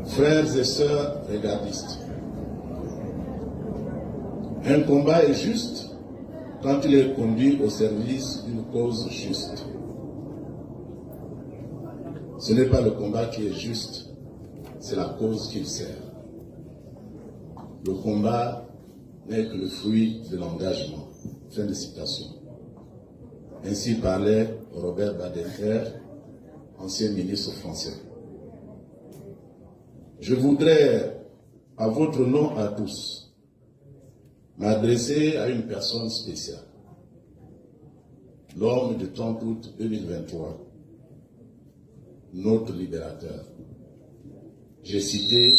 Frères et sœurs regardistes, un combat est juste quand il est conduit au service d'une cause juste. Ce n'est pas le combat qui est juste, c'est la cause qu'il sert. Le combat n'est que le fruit de l'engagement. Fin de citation. Ainsi parlait Robert Badinter, ancien ministre français. Je voudrais, à votre nom à tous, m'adresser à une personne spéciale. L'homme du 30 août 2023, notre libérateur. J'ai cité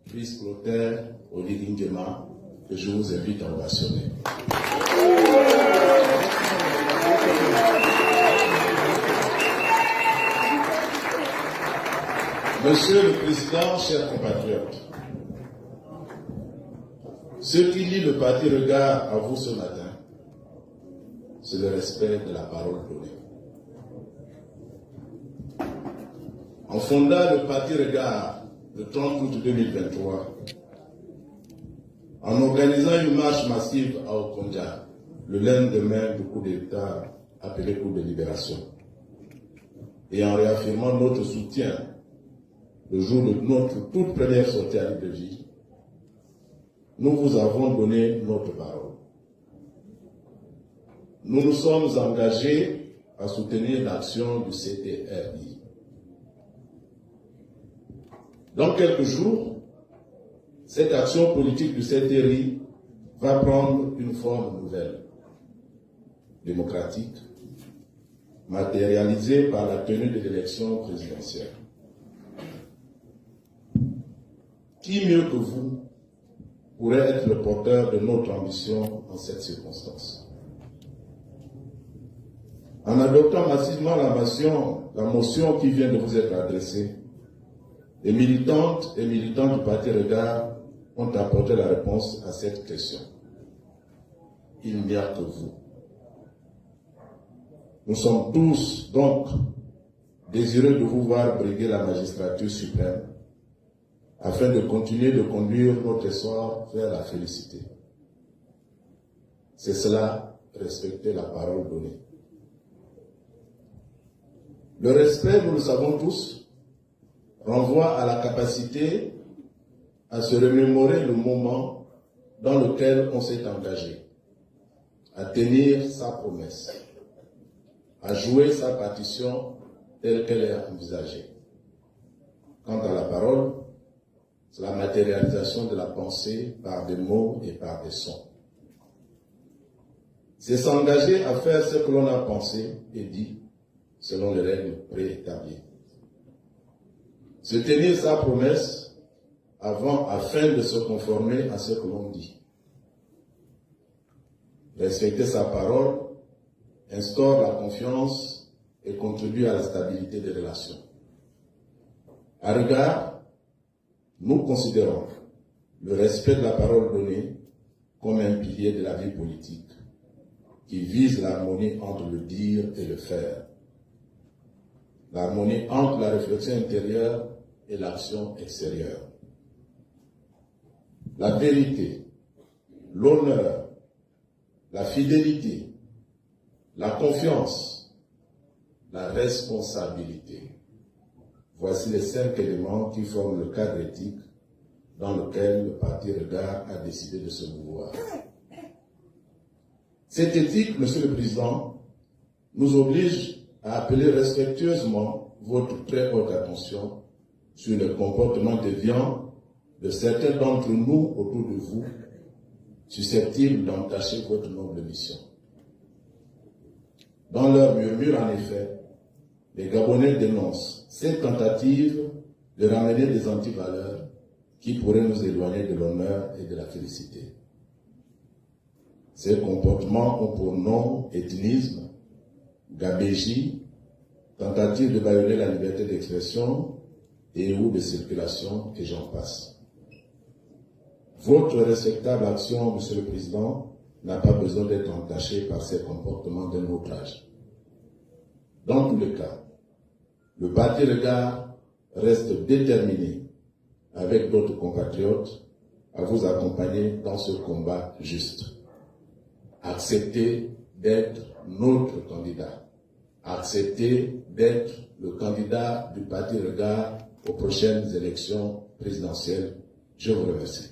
Brice Clotaire, Olivier Nguema, que je vous invite à ovationner. Monsieur le Président, chers compatriotes, ce qui lie le parti Regard à vous ce matin, c'est le respect de la parole donnée. En fondant le parti Regard le 30 août 2023, en organisant une marche massive à Okonja, le lendemain du coup d'État appelé coup de libération, et en réaffirmant notre soutien le jour de notre toute première sortie à Libreville, nous vous avons donné notre parole. Nous nous sommes engagés à soutenir l'action du CTRI. Dans quelques jours, cette action politique du CTRI va prendre une forme nouvelle, démocratique, matérialisée par la tenue de l'élection présidentielle. Qui mieux que vous pourrait être le porteur de notre ambition en cette circonstance? En adoptant massivement la motion qui vient de vous être adressée, les militantes et militants du parti Regard ont apporté la réponse à cette question. Il n'y a que vous. Nous sommes tous, donc, désireux de vous voir briguer la magistrature suprême afin de continuer de conduire notre essor vers la félicité. C'est cela, respecter la parole donnée. Le respect, nous le savons tous, renvoie à la capacité à se remémorer le moment dans lequel on s'est engagé, à tenir sa promesse, à jouer sa partition telle qu'elle est envisagée. Quant à la parole, c'est la matérialisation de la pensée par des mots et par des sons. C'est s'engager à faire ce que l'on a pensé et dit selon les règles préétablies. Se tenir sa promesse afin de se conformer à ce que l'on dit. Respecter sa parole instaure la confiance et contribue à la stabilité des relations. À Regard, nous considérons le respect de la parole donnée comme un pilier de la vie politique qui vise l'harmonie entre le dire et le faire. L'harmonie entre la réflexion intérieure et l'action extérieure. La vérité, l'honneur, la fidélité, la confiance, la responsabilité. Voici les 5 éléments qui forment le cadre éthique dans lequel le parti Regard a décidé de se mouvoir. Cette éthique, Monsieur le Président, nous oblige à appeler respectueusement votre très haute attention sur le comportement déviant de certains d'entre nous autour de vous, susceptibles d'entacher votre noble mission. Dans leur murmure, en effet, les Gabonais dénoncent cette tentative de ramener des antivaleurs qui pourraient nous éloigner de l'honneur et de la félicité. Ces comportements ont pour nom ethnisme, gabégie, tentative de bâillonner la liberté d'expression et ou de circulation, et j'en passe. Votre respectable action, Monsieur le Président, n'a pas besoin d'être entachée par ces comportements d'un autre âge. Dans tous les cas, le parti Regard reste déterminé avec d'autres compatriotes, à vous accompagner dans ce combat juste. Acceptez d'être notre candidat. Acceptez d'être le candidat du Parti Regard aux prochaines élections présidentielles. Je vous remercie.